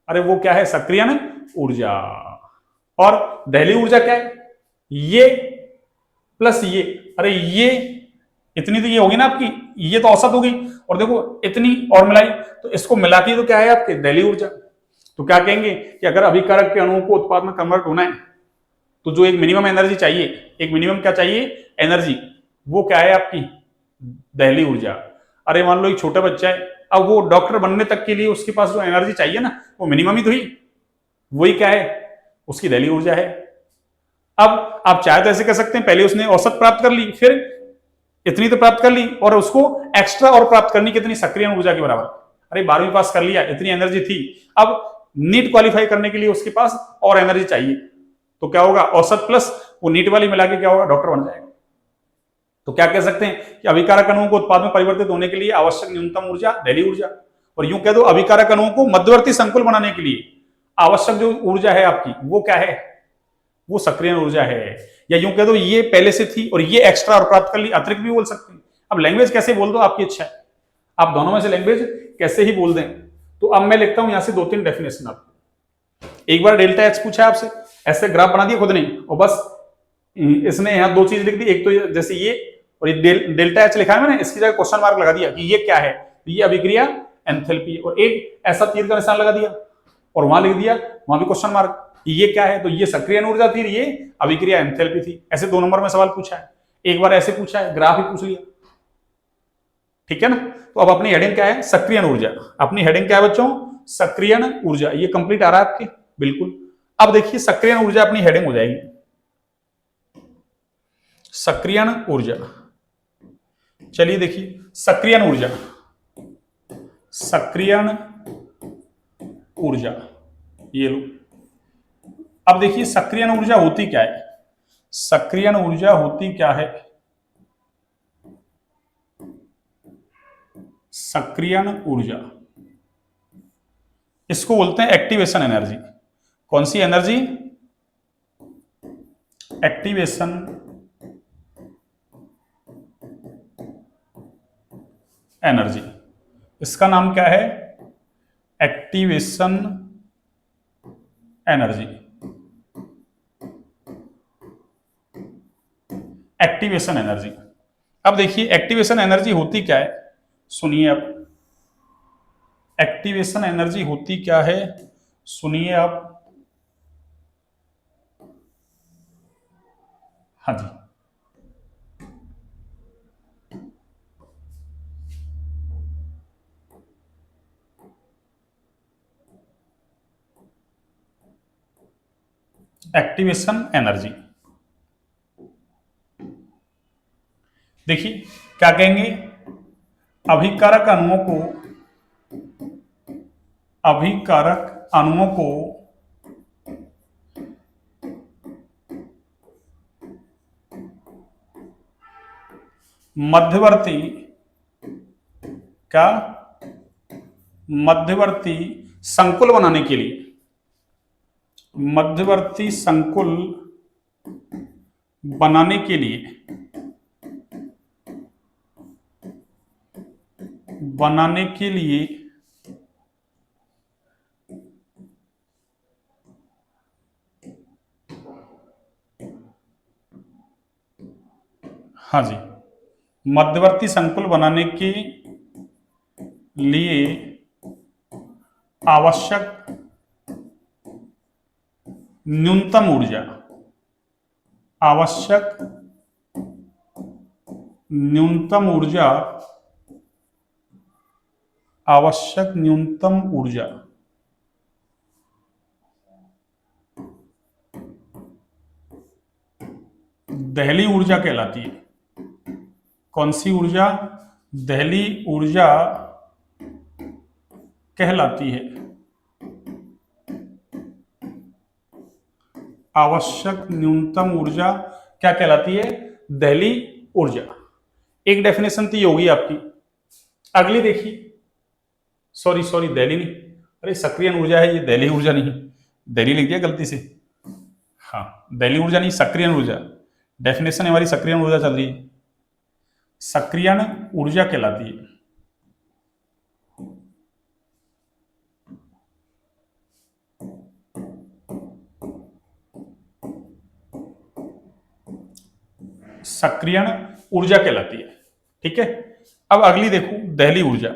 अरे वो क्या है? सक्रियण ऊर्जा। और दैलीय ऊर्जा क्या है? ये प्लस ये, अरे ये इतनी तो ये होगी ना आपकी, ये तो औसत होगी, और देखो इतनी और मिलाई, तो इसको मिला के तो क्या है आपके? दैलीय ऊर्जा। तो क्या कहेंगे कि अगर अभिकारक के अणुओं को उत्पाद में कन्वर्ट होना है, तो जो एक मिनिमम एनर्जी चाहिए, एक मिनिमम क्या चाहिए? एनर्जी, वो क्या है आपकी? दैलीय ऊर्जा। अरे मान लो एक छोटा बच्चा है, अब वो डॉक्टर बनने तक के लिए उसके पास जो एनर्जी चाहिए ना, वो मिनिमम ही तो ही, वही क्या है? उसकी दैलीय ऊर्जा है। अब आप चाहे तो ऐसे कर सकते हैं, पहले उसने औसत प्राप्त कर ली, फिर इतनी तो प्राप्त कर ली, और उसको एक्स्ट्रा और प्राप्त करनी कितनी? सक्रियण ऊर्जा के बराबर। अरे 12वीं पास कर लिया, इतनी एनर्जी थी, अब नीट क्वालिफाई करने के लिए उसके पास और एनर्जी चाहिए, तो क्या होगा? औसत प्लस वो नीट वाली मिला के क्या होगा? डॉक्टर बन जाएगा। तो क्या कह सकते हैं कि अभिकारक अणुओं को उत्पाद में परिवर्तित होने के लिए आवश्यक न्यूनतम ऊर्जा दैलीय ऊर्जा। और यूं कह दो अभिकारक अणुओं को मध्यवर्ती संकुल बनाने के लिए आवश्यक जो ऊर्जा है आपकी, वो क्या है? वो सक्रियण ऊर्जा है। या यूं कह दो ये पहले से थी और ये एक्स्ट्रा और प्राप्त कर ली, अतिरिक्त भी बोल सकते हैं। अब लैंग्वेज कैसे बोल दो, आपकी इच्छा है, आप दोनों में से लैंग्वेज कैसे ही बोल दें। तो अब मैं लिखता हूं यहां से 2-3 डेफिनेशन आपको। एक बार डेल्टा एच पूछा आपसे, ऐसे ग्राफ बना दिया खुद ने, और बस इसने यहां 2 चीज लिख दी, एक तो जैसे ये, और ये डेल्टा एच लिखा है मैंने, इसकी जगह क्वेश्चन मार्क लगा दिया कि ये क्या है, तो ये अभिक्रिया एंथैल्पी, और एक ऐसा तीर का निशान लगा दिया और वहां लिख दिया, वहां भी क्वेश्चन मार्क, ये क्या है, तो ये सक्रियण ऊर्जा थी, ये अभिक्रिया एंथैल्पी थी। ऐसे 2 नंबर में सवाल पूछा है, एक बार ऐसे पूछा है, ग्राफ ही पूछ लिया, ठीक है ना। तो अब अपनी हेडिंग क्या है? सक्रियण ऊर्जा। अपनी हेडिंग क्या है बच्चों? सक्रियण ऊर्जा। ये कंप्लीट आ रहा है आपके? बिल्कुल। अब देखिए सक्रियण ऊर्जा अपनी हेडिंग हो जाएगी, सक्रियण ऊर्जा। चलिए देखिए सक्रियण ऊर्जा, सक्रियण ऊर्जा, ये लो, अब देखिए सक्रियण ऊर्जा होती क्या है, सक्रियण ऊर्जा होती क्या है, सक्रियण ऊर्जा इसको बोलते हैं एक्टिवेशन एनर्जी। कौन सी एनर्जी, एक्टिवेशन एनर्जी। इसका नाम क्या है, एक्टिवेशन एनर्जी, एक्टिवेशन एनर्जी। अब देखिए एक्टिवेशन एनर्जी होती क्या है, सुनिए अब, एक्टिवेशन एनर्जी होती क्या है, सुनिए आप। हाँ जी, एक्टिवेशन एनर्जी देखिए क्या कहेंगे, अभिकारक अणुओं को, अभिकारक अणुओं को मध्यवर्ती, क्या, मध्यवर्ती संकुल बनाने के लिए, मध्यवर्ती संकुल बनाने के लिए, बनाने के लिए हाँ जी, मध्यवर्ती संकुल बनाने के लिए आवश्यक न्यूनतम ऊर्जा, आवश्यक न्यूनतम ऊर्जा, आवश्यक न्यूनतम ऊर्जा दहली ऊर्जा कहलाती है। कौन सी ऊर्जा, दहली ऊर्जा कहलाती है। आवश्यक न्यूनतम ऊर्जा क्या कहलाती है, दहली ऊर्जा। एक डेफिनेशन तो ये होगी आपकी। अगली देखिए, सॉरी सॉरी दहली नहीं, अरे सक्रियण ऊर्जा है ये, दहली ऊर्जा नहीं, दहली लिख दिया गलती से। हाँ दहली ऊर्जा नहीं, सक्रियण ऊर्जा, डेफिनेशन हमारी सक्रियण ऊर्जा चल रही है, सक्रियण ऊर्जा कहलाती है। सक्रियण ऊर्जा कहलाती है, ठीक है। अब अगली देखो दहली ऊर्जा,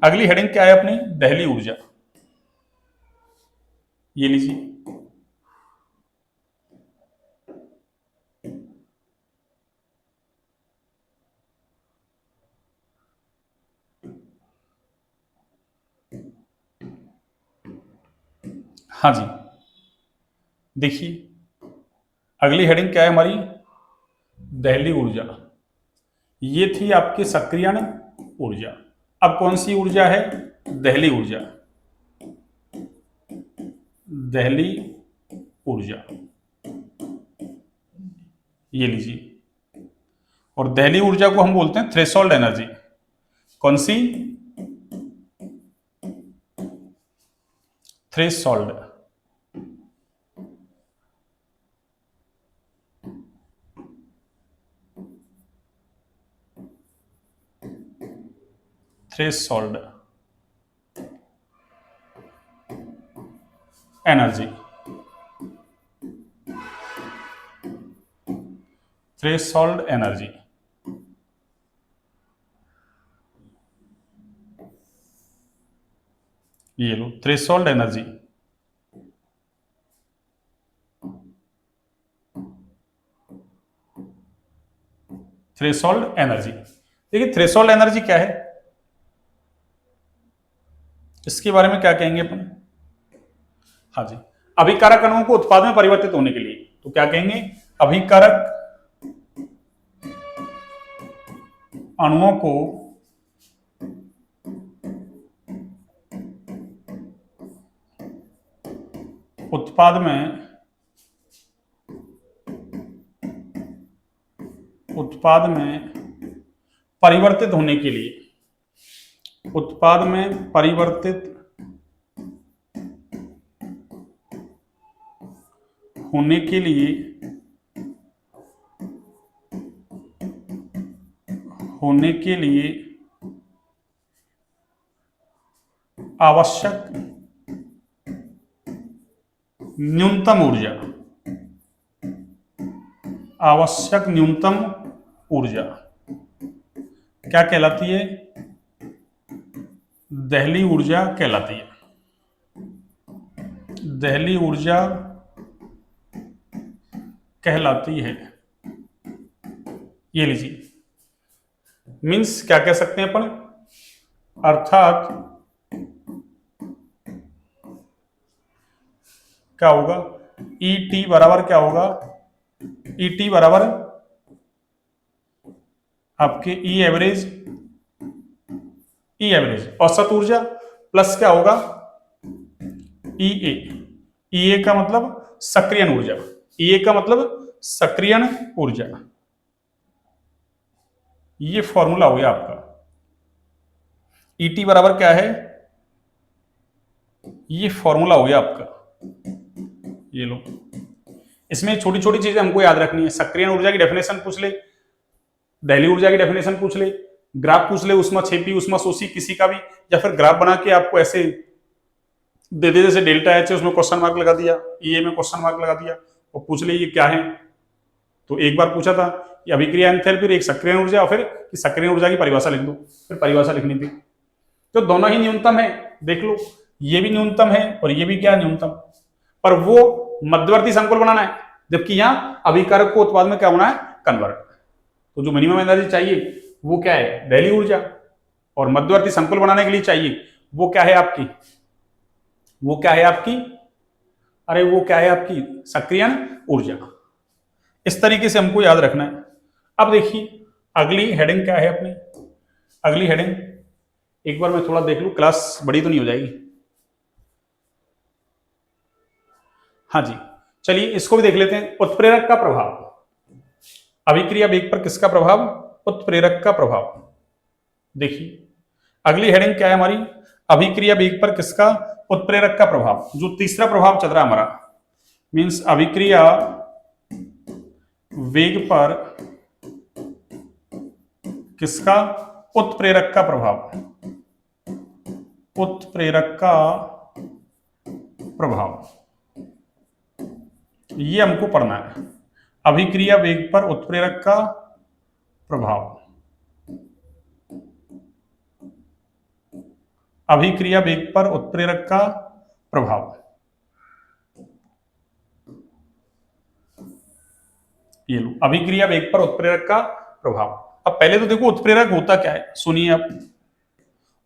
अगली हेडिंग क्या है अपनी, दहली ऊर्जा, ये लीजिए। हाँ जी, देखिए अगली हेडिंग क्या है हमारी, दहली ऊर्जा। ये थी आपकी सक्रियण ऊर्जा। अब कौन सी ऊर्जा है, दहली ऊर्जा, दहली ऊर्जा, ये लीजिए। और दहली ऊर्जा को हम बोलते हैं थ्रेशोल्ड एनर्जी। कौन सी, threshold, threshold energy, threshold energy. ये लो थ्रेशोल्ड एनर्जी, थ्रेशोल्ड एनर्जी। देखिए थ्रेशोल्ड एनर्जी क्या है, इसके बारे में क्या कहेंगे अपन। हाँ जी, अभिकारक अणुओं को उत्पाद में परिवर्तित होने के लिए, तो क्या कहेंगे, अभिकारक अणुओं को उत्पाद में उत्पाद में परिवर्तित होने के लिए, उत्पाद में परिवर्तित होने के लिए आवश्यक न्यूनतम ऊर्जा, आवश्यक न्यूनतम ऊर्जा क्या कहलाती है? दहली ऊर्जा कहलाती है। दहली ऊर्जा कहलाती है। ये लीजिए, मीन्स क्या कह सकते हैं अपन, अर्थात क्या होगा, ई टी बराबर क्या होगा, ई टी बराबर आपके ई एवरेज औसत ऊर्जा प्लस क्या होगा, ई ए का मतलब सक्रियण ऊर्जा, ई ए का मतलब सक्रियण ऊर्जा। ये फॉर्मूला हो गया आपका। ईटी बराबर क्या है, ये फॉर्मूला हो गया आपका। ये लो, इसमें छोटी छोटी चीजें हमको याद रखनी है। सक्रियण ऊर्जा की डेफिनेशन पूछ ले, दहली ऊर्जा की डेफिनेशन पूछ ले, ग्राफ पूछ ले, ऊष्मा क्षेपी, ऊष्मा शोषी किसी का भी, या फिर ग्राफ बना के आपको ऐसे दे दे, जैसे डेल्टा एच है उसमें क्वेश्चन मार्क लगा दिया, ई ए में क्वेश्चन मार्क लगा दिया और पूछ ले ये क्या है। तो एक बार पूछा था कि अभिक्रिया एंथैल्पी और एक सक्रियण ऊर्जा, और फिर कि सक्रियण ऊर्जा की परिभाषा लिख दो, फिर परिभाषा लिखनी थी। तो दोनों ही न्यूनतम है, देख लो, ये भी न्यूनतम है और ये भी क्या न्यूनतम, पर वो मध्यवर्ती संकुल बनाना है, जबकि यहाँ अभिकारक को उत्पाद में क्या होना है, कन्वर्ट। तो जो मिनिमम एनर्जी चाहिए वो क्या है, दहली ऊर्जा, और मध्यवर्ती संकुल बनाने के लिए चाहिए वो क्या है आपकी, वो क्या है आपकी, अरे वो क्या है आपकी, सक्रियण ऊर्जा। इस तरीके से हमको याद रखना है। अब देखिए अगली हेडिंग क्या है अपनी, अगली हेडिंग एक बार मैं थोड़ा देख लूं, क्लास बड़ी तो नहीं हो जाएगी। हाँ जी, चलिए इसको भी देख लेते हैं। उत्प्रेरक का प्रभाव, अभिक्रिया वेग पर किसका प्रभाव, उत्प्रेरक का प्रभाव। देखिए अगली हेडिंग क्या है हमारी, अभिक्रिया वेग पर किसका, उत्प्रेरक का प्रभाव। जो तीसरा प्रभाव चल रहा है हमारा, मींस अभिक्रिया वेग पर किसका, उत्प्रेरक का प्रभाव, उत्प्रेरक का प्रभाव, ये हमको पढ़ना है। अभिक्रिया वेग पर उत्प्रेरक का प्रभाव, अभिक्रिया वेग पर उत्प्रेरक का प्रभाव। ये लो, अभिक्रिया वेग पर उत्प्रेरक का प्रभाव। अब पहले तो देखो उत्प्रेरक होता क्या है, सुनिए आप।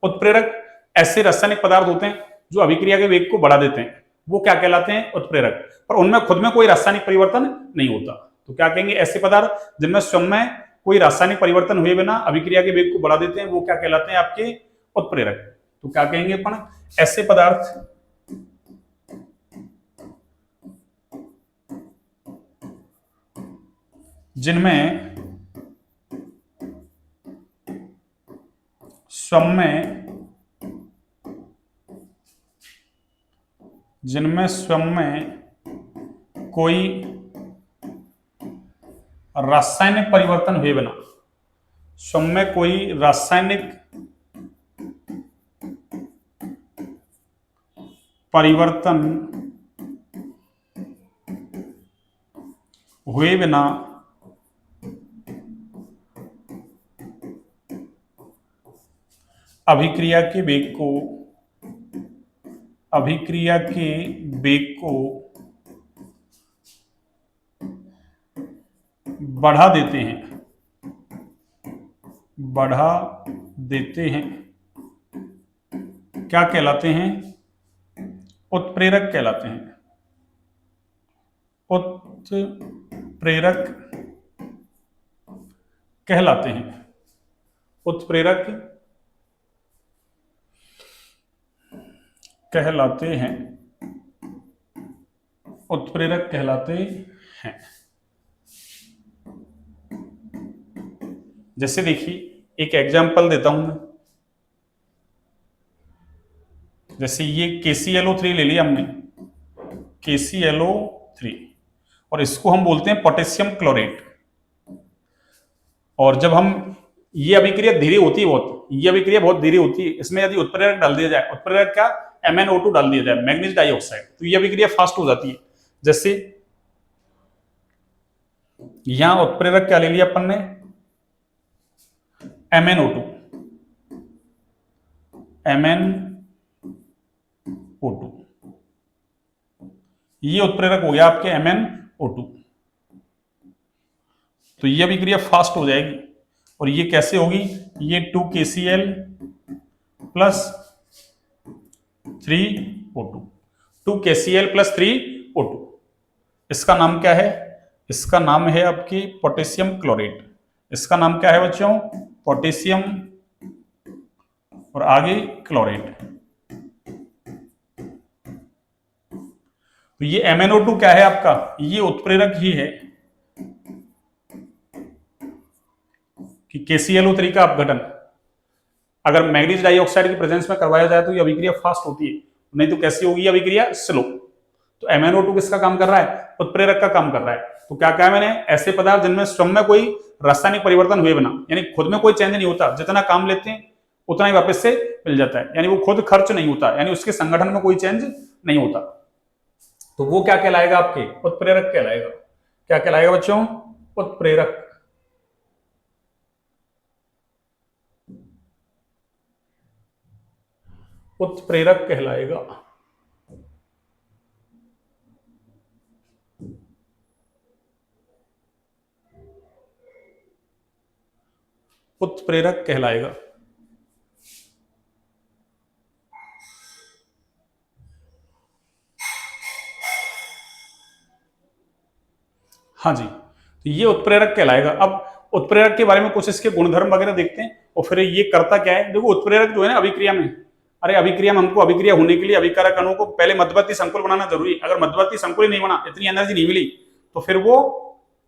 उत्प्रेरक ऐसे रासायनिक पदार्थ होते हैं जो अभिक्रिया के वेग को बढ़ा देते हैं, वो क्या कहलाते हैं, उत्प्रेरक। पर उनमें खुद में कोई रासायनिक परिवर्तन नहीं होता, तो क्या कहेंगे, ऐसे पदार्थ जिनमें स्वयं में कोई रासायनिक परिवर्तन हुए बिना अभिक्रिया के वेग को बढ़ा देते हैं, वो क्या कहलाते हैं आपके, उत्प्रेरक। तो क्या कहेंगे अपन, ऐसे पदार्थ जिनमें स्वयं में कोई रासायनिक परिवर्तन हुए बिना, स्वयं में कोई रासायनिक परिवर्तन हुए बिना अभिक्रिया के वेग को बढ़ा देते हैं, क्या कहलाते हैं, उत्प्रेरक कहलाते हैं। उत्प्रेरक कहलाते हैं, उत्प्रेरक कहलाते हैं, उत्प्रेरक कहलाते हैं। जैसे देखिए एक एग्जांपल देता हूं मैं, जैसे ये KClO3 ले लिया हमने, KClO3, और इसको हम बोलते हैं पोटेशियम क्लोरेट। और जब हम, ये अभिक्रिया धीरे होती है बहुत, ये अभिक्रिया बहुत धीरे होती है, इसमें यदि उत्प्रेरक डाल दिया जाए, उत्प्रेरक क्या, MnO2 डाल दिया जाए, मैग्नीज डाइऑक्साइड, तो ये अभिक्रिया फास्ट हो जाती है। जैसे यहां उत्प्रेरक क्या ले लिया अपन ने, MnO2, ये उत्प्रेरक हो गया आपके MnO2, तो ये अभिक्रिया फास्ट हो जाएगी। और ये कैसे होगी, ये 2KCl plus 3O2, 2KCl plus 3O2, इसका नाम क्या है, इसका नाम है आपकी पोटेशियम क्लोरेट। इसका नाम क्या है बच्चों, पोटेशियम और आगे क्लोरेट। तो ये MnO2 क्या है आपका, ये उत्प्रेरक ही है कि KClO3 का अपघटन अगर मैग्नीज डाइऑक्साइड की प्रेजेंस में करवाया जाए तो ये अभिक्रिया फास्ट होती है, नहीं तो कैसी होगी अभिक्रिया, स्लो। तो MnO2 किसका काम कर रहा है, उत्प्रेरक का काम कर रहा है। तो क्या कहा मैंने, ऐसे पदार्थ जिनमें स्वयं में कोई रासायनिक परिवर्तन हुए बिना, यानी खुद में कोई चेंज नहीं होता, जितना काम लेते हैं उतना ही वापस से मिल जाता है, यानी वो खुद खर्च नहीं होता, यानी उसके संगठन में कोई चेंज नहीं होता, तो वो क्या कहलाएगा, आपके उत्प्रेरक कहलाएगा। क्या कहलाएगा बच्चों, उत्प्रेरक। उत्प्रेरक कहलाएगा। उत्प्रेरक कहलाएगा। हाँ जी, तो ये उत्प्रेरक कहलाएगा। अब उत्प्रेरक के बारे में कुछ इसके गुणधर्म वगैरह देखते हैं और फिर ये करता क्या है। देखो उत्प्रेरक जो है ना अभिक्रिया में, अरे अभिक्रिया में हमको अभिक्रिया होने के लिए अभिकारक अणु को पहले मध्यवर्ती संकुल बनाना जरूरी है। अगर मध्यवर्ती संकुल ही नहीं बना, इतनी एनर्जी नहीं मिली, तो फिर वो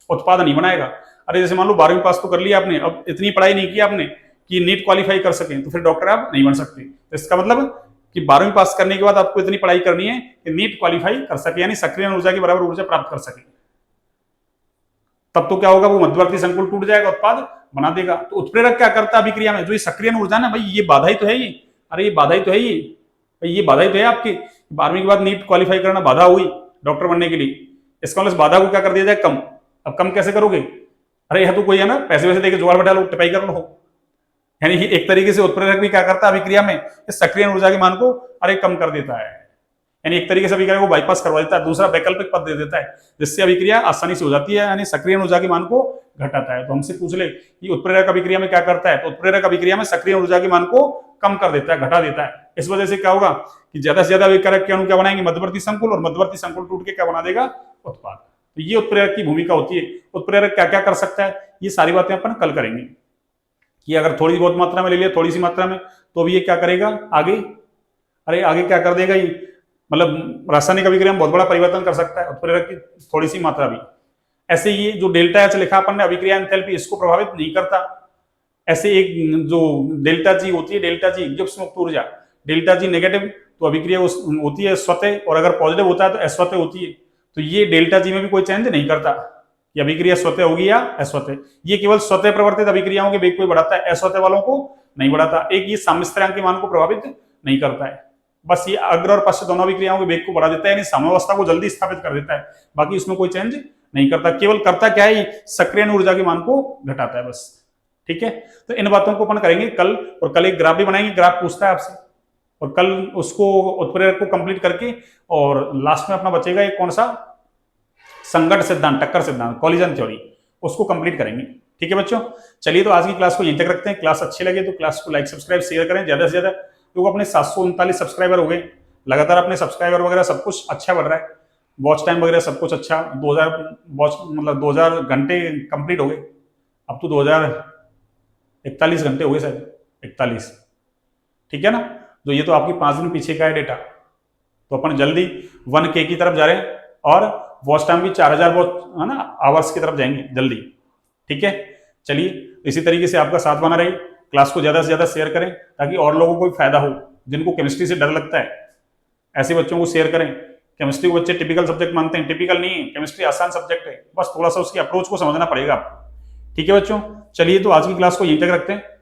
उत्पाद नहीं बनाएगा। अरे जैसे मान लो 12वीं पास तो कर लिया आपने, अब इतनी पढ़ाई नहीं की आपने कि नीट क्वालिफाई कर सके, तो फिर डॉक्टर आप नहीं बन सकते। तो इसका मतलब कि 12वीं पास करने के बाद आपको इतनी पढ़ाई करनी है कि नीट क्वालिफाई कर सके, यानी सक्रिय ऊर्जा के बराबर ऊर्जा प्राप्त कर सके। तब तो क्या होगा, वो मध्यवर्ती संकुल टूट जाएगा, उत्पाद बना देगा। तो उत्प्रेरक क्या करता है अभिक्रिया में, जो ये सक्रिय ऊर्जा ना भाई, ये बाधा ही तो है ये, अरे ये बाधा ही तो है ये बाधा ही तो है आपकी। 12वीं के बाद नीट क्वालिफाई करना बाधा हुई डॉक्टर बनने के लिए, इसका मतलब बाधा को क्या कर दिया जाए, कम। अब कम कैसे करोगे, अरे यह तो कोई है ना, पैसे वैसे देके जुगाड़ बैठा लो, टिपाई कर लो। यानी एक तरीके से उत्प्रेरक भी क्या करता है अभिक्रिया में, इस सक्रिय ऊर्जा के मान को अरे कम कर देता है, यानी एक तरीके से अभिक्रिया को बाईपास करवा देता है, दूसरा वैकल्पिक पद दे देता है, जिससे अभिक्रिया आसानी से हो जाती है, यानी सक्रिय ऊर्जा के मान को घटाता है। तो हमसे पूछ ले कि उत्प्रेरक अभिक्रिया में क्या करता है, तो उत्प्रेरक अभिक्रिया में सक्रिय ऊर्जा के मान को कम कर देता है, घटा देता है। इस वजह से क्या होगा कि ज्यादा से ज्यादा अभिकारक के अणु क्या बनाएंगे, मध्यवर्ती संकुल, और मध्यवर्ती संकुल टूट के क्या बना देगा, उत्पाद। तो ये उत्प्रेरक की भूमिका होती है। उत्प्रेरक क्या क्या कर सकता है, ये सारी बातें अपन कल करेंगे कि अगर थोड़ी बहुत मात्रा में ले लिया, थोड़ी सी मात्रा में, तो भी ये क्या करेगा आगे, अरे आगे क्या कर देगा ये, मतलब रासायनिक अभिक्रिया में बहुत बड़ा परिवर्तन कर सकता है उत्प्रेरक की थोड़ी सी मात्रा भी। ऐसे ये जो डेल्टा एच लिखा अपन ने अभिक्रिया एंथैल्पी, इसको प्रभावित नहीं करता। ऐसे एक जो डेल्टा जी होती है, डेल्टा जी गिब्स मुक्त ऊर्जा, डेल्टा जी नेगेटिव तो अभिक्रिया होती है स्वतः, और अगर पॉजिटिव होता है तो अस्वतः होती है। तो ये डेल्टा जी में भी कोई चेंज नहीं करता, ये अभिक्रिया स्वतः होगी या अस्वतः। ये केवल स्वतः प्रवर्तित अभिक्रियाओं के वेग को बढ़ाता है, अस्वतः वालों को नहीं बढ़ाता। एक ये साम्य स्थिरांक के मान को प्रभावित नहीं करता है, बस ये अग्र और पश्च दोनों अभिक्रियाओं के वेग को बढ़ा देता है, यानी साम्यावस्था को जल्दी स्थापित कर देता है। बाकी उसमें कोई चेंज नहीं करता, केवल करता क्या है, सक्रिय ऊर्जा के मान को घटाता है बस। ठीक है, तो इन बातों को अपन करेंगे कल, और कल एक ग्राफ भी बनाएंगे, ग्राफ पूछता है आपसे, और कल उसको उत्प्रेरक को कंप्लीट करके, और लास्ट में अपना बचेगा एक कौन सा, संघट सिद्धांत, टक्कर सिद्धांत, कॉलिजन थ्योरी, उसको कंप्लीट करेंगे। ठीक है बच्चों, चलिए तो आज की क्लास को यहीं तक रखते हैं। क्लास अच्छी लगे तो क्लास को लाइक सब्सक्राइब शेयर करें ज्यादा से ज्यादा, क्योंकि अपने 739 सब्सक्राइबर हो गए, लगातार अपने सब्सक्राइबर वगैरह सब कुछ अच्छा बढ़ रहा है, वॉच टाइम वगैरह सब कुछ अच्छा, 2000 वॉच मतलब 2000 घंटे कंप्लीट हो गए, अब तो 2041 घंटे हो गए शायद, 41। ठीक है ना, तो ये तो आपकी 5 दिन पीछे का है डेटा, तो अपन जल्दी 1K की तरफ जा रहे हैं, और वॉच टाइम भी 4000 वॉच है ना आवर्स की तरफ जाएंगे जल्दी। ठीक है, चलिए इसी तरीके से आपका साथ बना रहे, क्लास को ज़्यादा से ज़्यादा शेयर करें ताकि और लोगों को भी फायदा हो। जिनको केमिस्ट्री से डर लगता है ऐसे बच्चों को शेयर करें। केमिस्ट्री को बच्चे टिपिकल सब्जेक्ट मानते हैं, टिपिकल नहीं है, केमिस्ट्री आसान सब्जेक्ट है, बस थोड़ा सा उसकी अप्रोच को समझना पड़ेगा आपको। ठीक है बच्चों, चलिए तो आज की क्लास को यहीं तक रखते हैं।